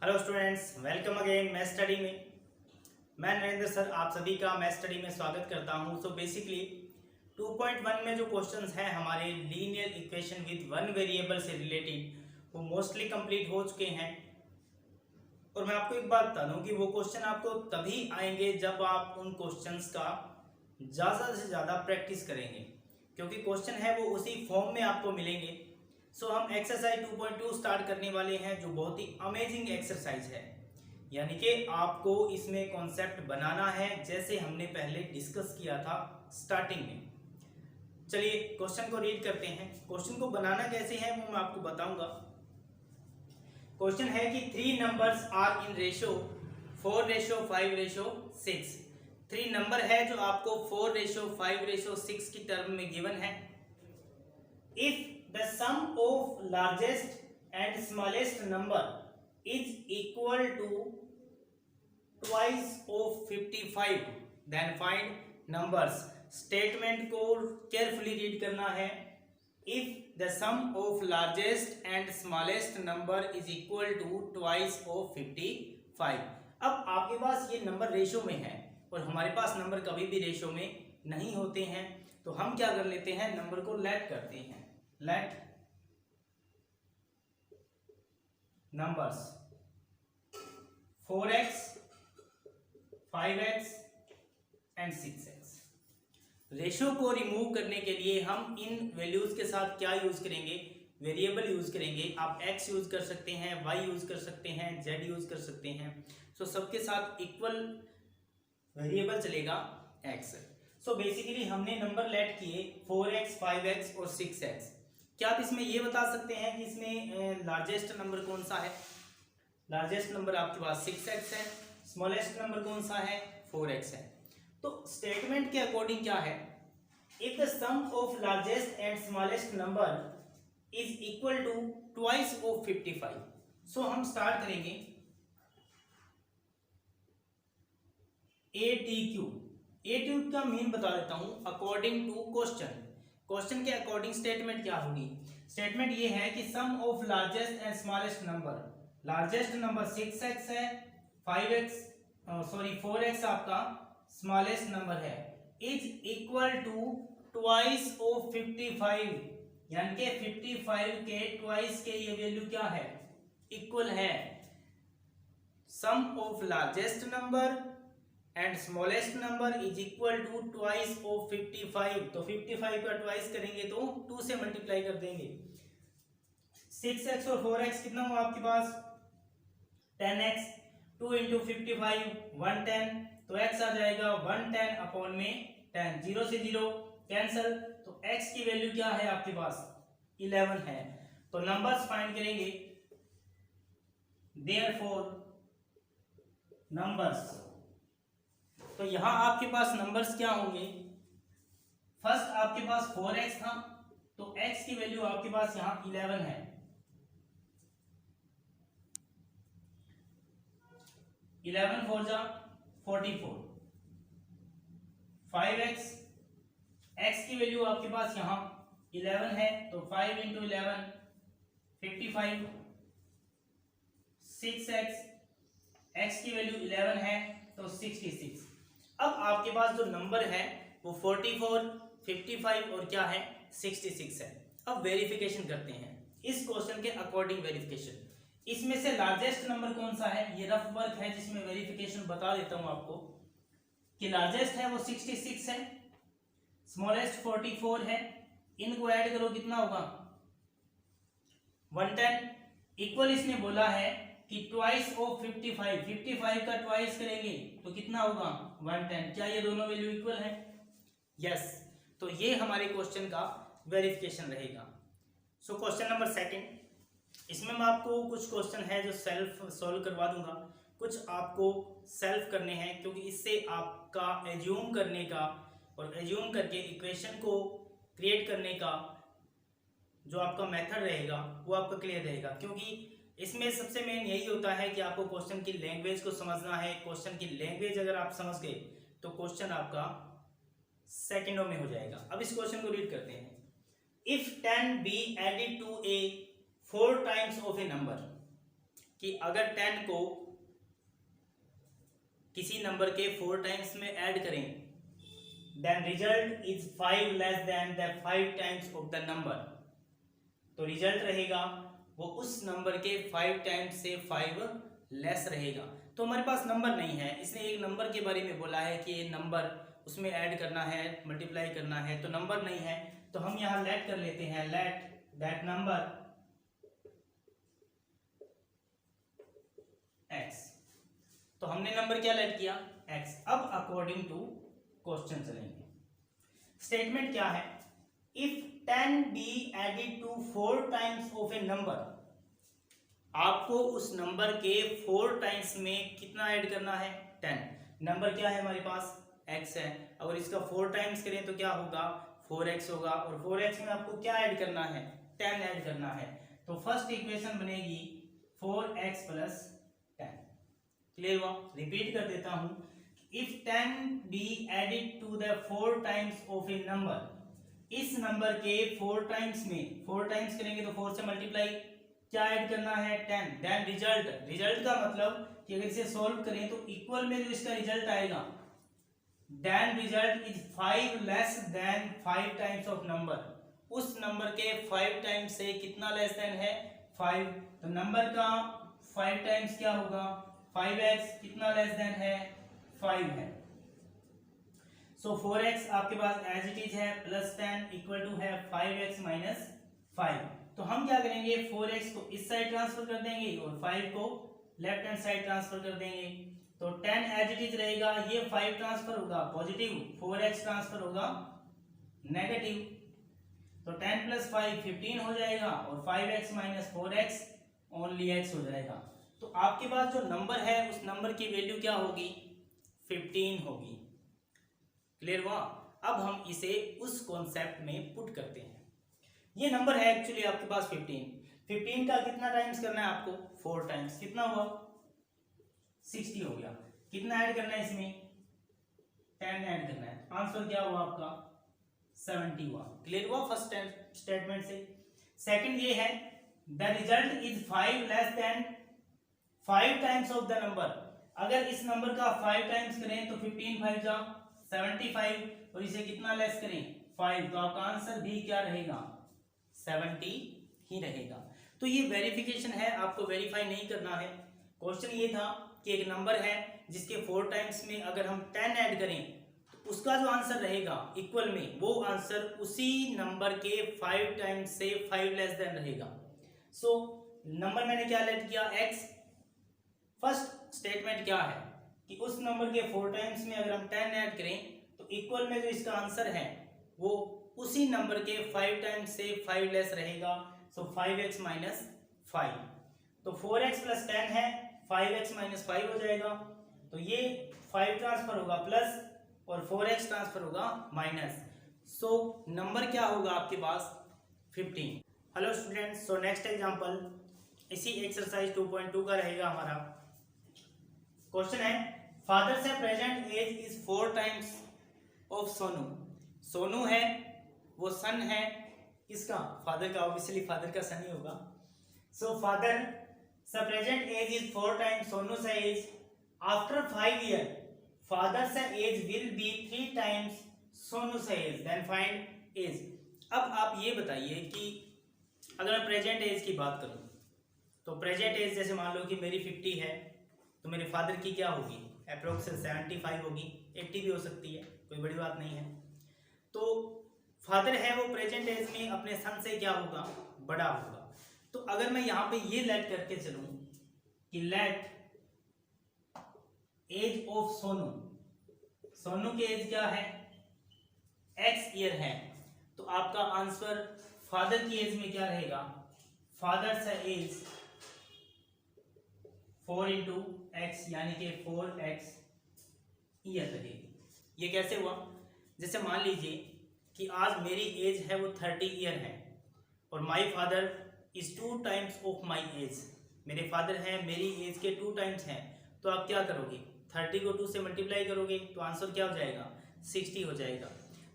Hello students, welcome again math study में। मैं Narendra sir आप सभी का मैथ स्टडी में स्वागत करता हूं। सो बेसिकली 2.1 में जो क्वेश्चंस हैं हमारे linear equation with one variable से रिलेटेड वो मोस्टली कंप्लीट हो चुके हैं। और मैं आपको एक बात बता दूं कि वो क्वेश्चन आपको तभी आएंगे जब आप उन क्वेश्चंस का ज़्यादा से ज़्यादा प्रैक्टिस करेंगे, क्योंकि क्वेश्चन है वो उसी फॉर्म में आपको मिलेंगे। सो हम एक्सरसाइज 2.2 स्टार्ट करने वाले हैं, जो बहुत ही अमेजिंग एक्सरसाइज है। यानी कि आपको इसमें कॉन्सेप्ट बनाना है जैसे हमने पहले डिस्कस किया था स्टार्टिंग में। चलिए क्वेश्चन को रीड करते हैं। क्वेश्चन को बनाना कैसे है वो मैं आपको बताऊंगा। क्वेश्चन है कि 3 नंबर्स आर इन रेशो 4:5:6। 3 नंबर है जो आपको 4:5:6 की टर्म में गिवन है। If the sum of largest and smallest number is equal to twice of 55 then find numbers। Statement को केयरफुली रीड करना है। if the sum of largest and smallest number is equal to twice of 55। अब आपके पास ये number ratio में है और हमारे पास नंबर कभी भी रेशो में नहीं होते हैं, तो हम क्या कर लेते हैं, नंबर को लेट करते हैं। Late numbers 4x 5x and 6x। Ratio को रिमूव करने के लिए हम इन वैल्यूज के साथ क्या यूज करेंगे, वेरिएबल यूज करेंगे। आप x यूज कर सकते हैं, y यूज कर सकते हैं, z यूज कर सकते हैं। सो सबके साथ इक्वल वेरिएबल चलेगा x। सो बेसिकली हमने नंबर लेट किए 4x 5x और 6x। क्या आप इसमें ये बता सकते हैं कि इसमें लार्जेस्ट नंबर कौन सा है? लार्जेस्ट नंबर आपके पास 6x है, स्मॉलेस्ट नंबर कौन सा है? 4x है। तो स्टेटमेंट के अकॉर्डिंग क्या है, if the sum of largest and smallest number is equal to twice of 55। So हम स्टार्ट करेंगे ATQ का मीन बता देता हूं अकॉर्डिंग टू क्वेश्चन। क्वेश्चन के अकॉर्डिंग स्टेटमेंट क्या होगी? स्टेटमेंट ये है कि sum of largest and smallest number, largest number 6x है, 4x आपका स्मॉलेस्ट नंबर है, is equal to twice of 55। यानी कि 55 के ट्वाइस के ये वैल्यू क्या है, इक्वल है। Sum of largest number and smallest number is equal to twice of 55। तो 55 का ट्वाइस करेंगे तो 2 से मल्टीप्लाई कर देंगे। 6x और 4x कितना हुआ आपके पास? 10x। 2 इंटू 55 110, तो x आ जाएगा 110 अपॉन में 10। 0 से 0 कैंसल, तो x की वैल्यू क्या है आपके पास? 11 है। तो नंबर्स फाइंड करेंगे। देयरफॉर नंबर्स, तो यहां आपके पास नंबर्स क्या होंगे? फर्स्ट आपके पास 4x था, तो x की वैल्यू आपके पास यहां 11 है। 11 4 जा 44। 5x, x की वैल्यू आपके पास यहां 11 है, तो 5 इंटू 11 55। 6x, x की वैल्यू 11 है, तो 66। अब आपके पास जो नंबर है वो 44, 55 और क्या है, 66 है। अब वेरिफिकेशन करते हैं इस क्वेश्चन के अकॉर्डिंग। वेरिफिकेशन, इसमें से लार्जेस्ट नंबर कौन सा है? ये रफ वर्क है जिसमें वेरिफिकेशन बता देता हूं आपको कि लार्जेस्ट है वो 66 है, स्मॉलेस्ट 44 है। इनको ऐड करो कितना होगा? 110। इक्वल इसने बोला है कि ट्वाइस ऑफ 55, 55 का ट्वाइस करेंगे तो कितना होगा? 110। क्या ये दोनों वैल्यू इक्वल है? यस। तो ये हमारे क्वेश्चन का वेरिफिकेशन रहेगा। सो क्वेश्चन नंबर सेकंड, इसमें मैं आपको कुछ क्वेश्चन है जो सेल्फ सॉल्व करवा दूंगा, कुछ आपको सेल्फ करने हैं, क्योंकि इससे आपका एज्यूम करने का और एज्यूम करके इक्वेशन को क्रिएट करने का जो आपका मेथड रहेगा वो आपका क्लियर रहेगा। क्योंकि इसमें सबसे मेन यही होता है कि आपको क्वेश्चन की लैंग्वेज को समझना है। क्वेश्चन की लैंग्वेज अगर आप समझ गए तो क्वेश्चन आपका सेकंडों में हो जाएगा। अब इस क्वेश्चन को रीड करते हैं। If 10 be added to a 4 times of a number, कि अगर 10 को किसी नंबर के 4 टाइम्स में ऐड करें, then result is 5 less than the 5 times of the number, तो रिजल्ट रहेगा वो उस नंबर के 5 टाइम्स से 5 लेस रहेगा। तो हमारे पास नंबर नहीं है, इसने एक नंबर के बारे में बोला है कि ये नंबर उसमें ऐड करना है, मल्टीप्लाई करना है, तो नंबर नहीं है। तो हम यहाँ लेट कर लेते हैं, लेट दैट नंबर x। तो हमने नंबर क्या लेट किया, x। अब अकॉर्डिंग टू क्वेश्चन चलेंगे। स्टेटमेंट क्या है, if 10 be added to 4 times of a number, आपको उस नंबर के 4 टाइम्स में कितना ऐड करना है, 10। नंबर क्या है हमारे पास, x है। अगर इसका 4 टाइम्स करें तो क्या होगा, 4x होगा, और 4x में आपको क्या ऐड करना है, 10 ऐड करना है। तो फर्स्ट इक्वेशन बनेगी 4x प्लस 10। क्लियर हुआ? रिपीट कर देता हूं, if 10 be added to the 4 times of a number, इस नंबर के 4 टाइम्स में 4 टाइम्स करेंगे तो 4 से मल्टीप्लाई, क्या ऐड करना है, 10। देन रिजल्ट का मतलब कि अगर इसे सॉल्व करें तो इक्वल में जो इसका रिजल्ट आएगा, then result is 5 less than 5 times of number, उस नंबर के 5 टाइम्स से कितना लेस देन है, 5। तो नंबर का 5 टाइम्स क्या होगा, 5x, कितना लेस देन है, 5 है। सो 4x आपके पास एज इट इज है, प्लस 10 इक्वल टू है 5x माइनस 5। तो हम क्या करेंगे, 4x को इस साइड ट्रांसफर कर देंगे और 5 को लेफ्ट हैंड साइड ट्रांसफर कर देंगे। तो 10 एज इट इज रहेगा, ये 5 ट्रांसफर होगा पॉजिटिव, 4x ट्रांसफर होगा नेगेटिव। तो 10 प्लस 5 15 हो जाएगा, और 5x minus 4x only x हो जाएगा। तो आपके पास जो नंबर है उस नंबर की वैल्यू क्या होगी, 15 होगी। क्लियर हुआ? अब हम इसे उस कॉन्सेप्ट में पुट करते हैं। ये नंबर है एक्चुअली आपके पास 15 का कितना टाइम्स करना है आपको, 4 टाइम्स, कितना हुआ, 60 हो गया। कितना ऐड करना है इसमें, 10 ऐड करना है। आंसर क्या हुआ आपका, 70 हुआ। क्लियर हुआ फर्स्ट स्टेटमेंट से? सेकंड ये है, the result is 5 less than 5 times of the number, अगर इस नंबर का 5 टाइम्स करें तो 15 5 जा 75, और इसे कितना लेस करें, 5, तो आपका आंसर भी क्या रहेगा, 70 ही रहेगा। तो ये वेरिफिकेशन है, आपको वेरीफाई नहीं करना है। क्वेश्चन ये था कि एक नंबर है जिसके 4 टाइम्स में अगर हम 10 ऐड करें तो उसका जो आंसर रहेगा इक्वल में, वो आंसर उसी नंबर के 5 टाइम्स से 5 लेस देन रहेगा। सो नंबर मैंने क्या लेट किया, x। फर्स्ट स्टेटमेंट क्या है कि उस नंबर के 4 टाइम्स में अगर हम 10 ऐड करें तो इक्वल में जो इसका आंसर है वो उसी नंबर के 5 टाइम्स से 5 लेस रहेगा। सो 5x माइनस 5, तो 4x प्लस 10 है, 5x माइनस 5 हो जाएगा। तो ये 5 ट्रांसफर होगा प्लस, और 4x ट्रांसफर होगा माइनस। सो नंबर क्या होगा आपके पास, 15। Hello students, so next example इसी एक्सरसाइज 2.2 का रहेगा हमारा। क्वेश्चन है, फादर से present age is 4 times of Sonu. Sonu है वो सन है किसका, फादर का, ऑब्वियसली फादर का सन ही होगा। सो फादर सा present age is 4 times Sonu सा एज। आफ्टर 5 ईयर फादर सा age will be 3 times Sonu सा एज, देन फाइंड एज। अब आप ये बताइए कि अगर मैं प्रेजेंट एज की बात करूं तो प्रेजेंट एज जैसे मान लो कि मेरी 50 है, तो मेरे फादर की क्या होगी, अप्रोक्स 75 होगी, 80 भी हो सकती है, कोई बड़ी बात नहीं है। तो फादर है वो प्रेजेंट एज में अपने सन से क्या होगा, बड़ा होगा। तो अगर मैं यहाँ पे ये लेट करके चलूं कि let age of Sonu, Sonu की एज क्या है, x ईयर है, तो आपका आंसर फादर की एज में क्या रहेगा, फादर सा एज 4 इंटू एक्स यानी कि 4x ईयर रहेगी। ये कैसे हुआ, जैसे मान लीजिए कि आज मेरी एज है वो 30 ईयर है, और my father is 2 times of my age, मेरे फादर हैं मेरी एज के 2 टाइम्स हैं। तो आप क्या करोगे, 30 को 2 से मल्टीप्लाई करोगे तो आंसर क्या हो जाएगा, 60 हो जाएगा।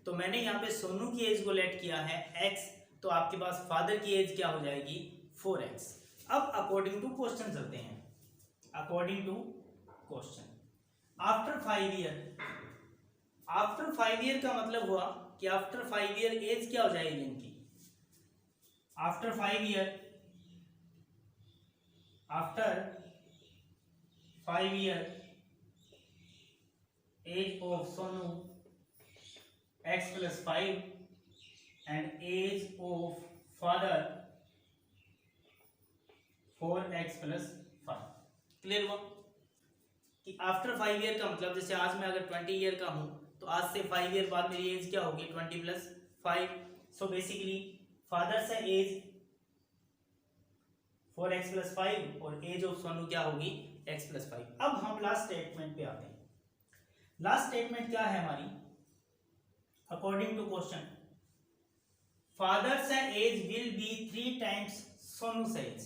तो मैंने यहाँ पे सोनू की एज को लेट किया है x, तो आपके पास फादर की एज क्या हो जाएगी, 4x। अब अकॉर्डिंग टू क्वेश्चन चलते हैं। According to question, after 5 year, after 5 year का मतलब हुआ कि आफ्टर 5 ईयर एज क्या हो जाएगी इनकी, after 5 year, after 5 year age of Sonu x+5 and age of father 4x+5। Clear हुआ कि आफ्टर 5 ईयर का मतलब जैसे आज मैं अगर 20 ईयर का हूं तो आज से 5 ईयर बाद मेरी एज क्या होगी 20+5। सो बेसिकली फादर से एज 4x+5 और एज ऑफ सोनू क्या होगी x+5। अब हम लास्ट स्टेटमेंट पे आते हैं। लास्ट स्टेटमेंट क्या है हमारी, according to question father's age will be 3 times Sonu's age.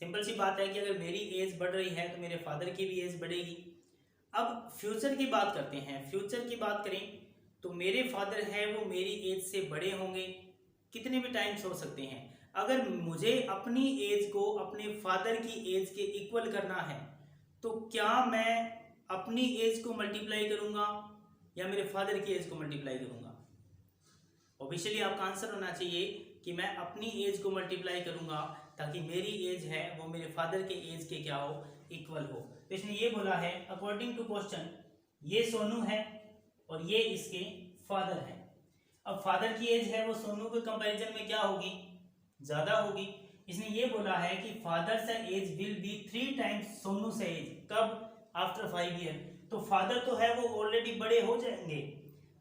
Simple सी बात है कि अगर मेरी एज बढ़ रही है तो मेरे फादर की भी एज बढ़ेगी। अब फ्यूचर की बात करते हैं। फ्यूचर की बात करें तो मेरे फादर है वो मेरी एज से बड़े होंगे, कितने भी टाइम्स हो सकते हैं। अगर मुझे अपनी एज को अपने फादर की एज के इक्वल करना है तो क्या मैं अपनी एज को मल्टीप्लाई करूंगा या मेरे फादर की एज को मल्टीप्लाई करूंगा। ऑब्वियसली आपका आंसर होना चाहिए कि मैं अपनी एज को मल्टीप्लाई करूंगा ताकि मेरी एज है वो मेरे फादर के एज के क्या हो इक्वल हो। तो इसने ये बोला है अकॉर्डिंग टू क्वेश्चन ये सोनू है और ये इसके फादर है। अब फादर की एज है वो सोनू के कंपैरिजन में क्या होगी ज्यादा होगी। इसने ये बोला है कि फादर से age will be 3 times Sonu से एज, कब आफ्टर 5 ईयर। तो फादर तो है वो ऑलरेडी बड़े हो जाएंगे,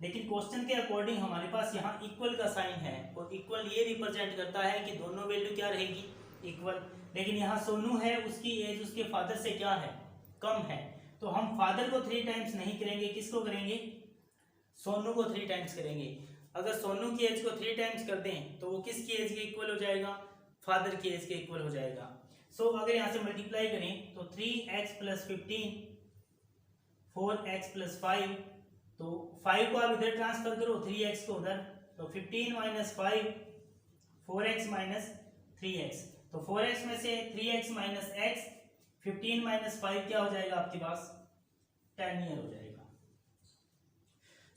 लेकिन क्वेश्चन के अकॉर्डिंग हमारे पास यहाँ इक्वल का साइन है और इक्वल ये रिप्रेजेंट करता है कि दोनों वैल्यू क्या रहेगी इक्वल। लेकिन यहाँ सोनू है उसकी एज उसके फादर से क्या है कम है, तो हम फादर को 3 टाइम्स नहीं करेंगे, किसको करेंगे सोनू को 3 टाइम्स करेंगे। अगर सोनू की एज को 3 टाइम्स कर दें तो वो किसकी एज के इक्वल हो जाएगा फादर की एज के इक्वल हो जाएगा। सो अगर यहाँ से मल्टीप्लाई करें तो 3x+15 4x+5, तो 5 को आप इधर ट्रांसफर करो 3x को उधर, तो 15 - 5 4x - 3x, तो 4x में से 3x - x 15 - 5 क्या हो जाएगा आपके पास 10 ईयर हो जाएगा।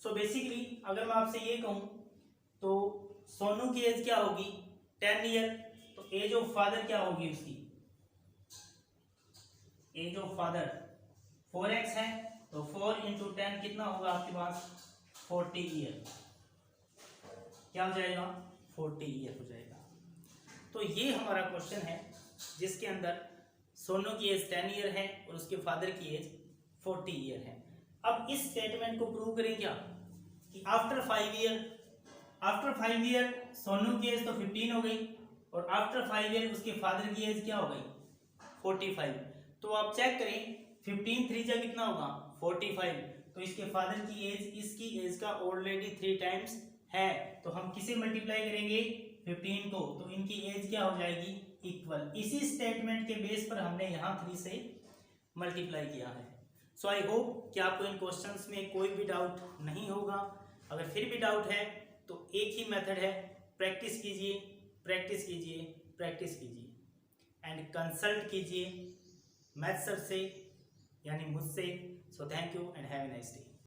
सो बेसिकली अगर मैं आपसे ये कहूं तो सोनू की एज क्या होगी 10 ईयर, तो एज ऑफ फादर क्या होगी उसकी, एज ऑफ फादर 4x है तो 4 × 10 कितना होगा आपके पास 40 ईयर, क्या हो जाएगा 40 ईयर हो जाएगा। तो ये हमारा क्वेश्चन है जिसके अंदर सोनू की एज 10 ईयर है और उसके फादर की एज 40 ईयर है। अब इस स्टेटमेंट को प्रूव करें क्या कि आफ्टर 5 ईयर सोनू की एज तो 15 हो गई और आफ्टर 5 ईयर उसके फादर की एज क्या हो गई 45। तो आप चेक करें 15 3 जा कितना होगा 45, तो इसके फादर की एज इसकी एज का ऑलरेडी 3 टाइम्स है, तो हम किसे मल्टीप्लाई करेंगे 15 को, तो इनकी एज क्या हो जाएगी इक्वल। इसी स्टेटमेंट के बेस पर हमने यहाँ 3 से मल्टीप्लाई किया है। सो आई होप कि आपको इन क्वेश्चंस में कोई भी डाउट नहीं होगा। अगर फिर भी डाउट है तो एक ही मेथड है, प्रैक्टिस कीजिए प्रैक्टिस कीजिए प्रैक्टिस कीजिए एंड कंसल्ट कीजिए मैथ सर से यानी मुझसे। So thank you and have a nice day.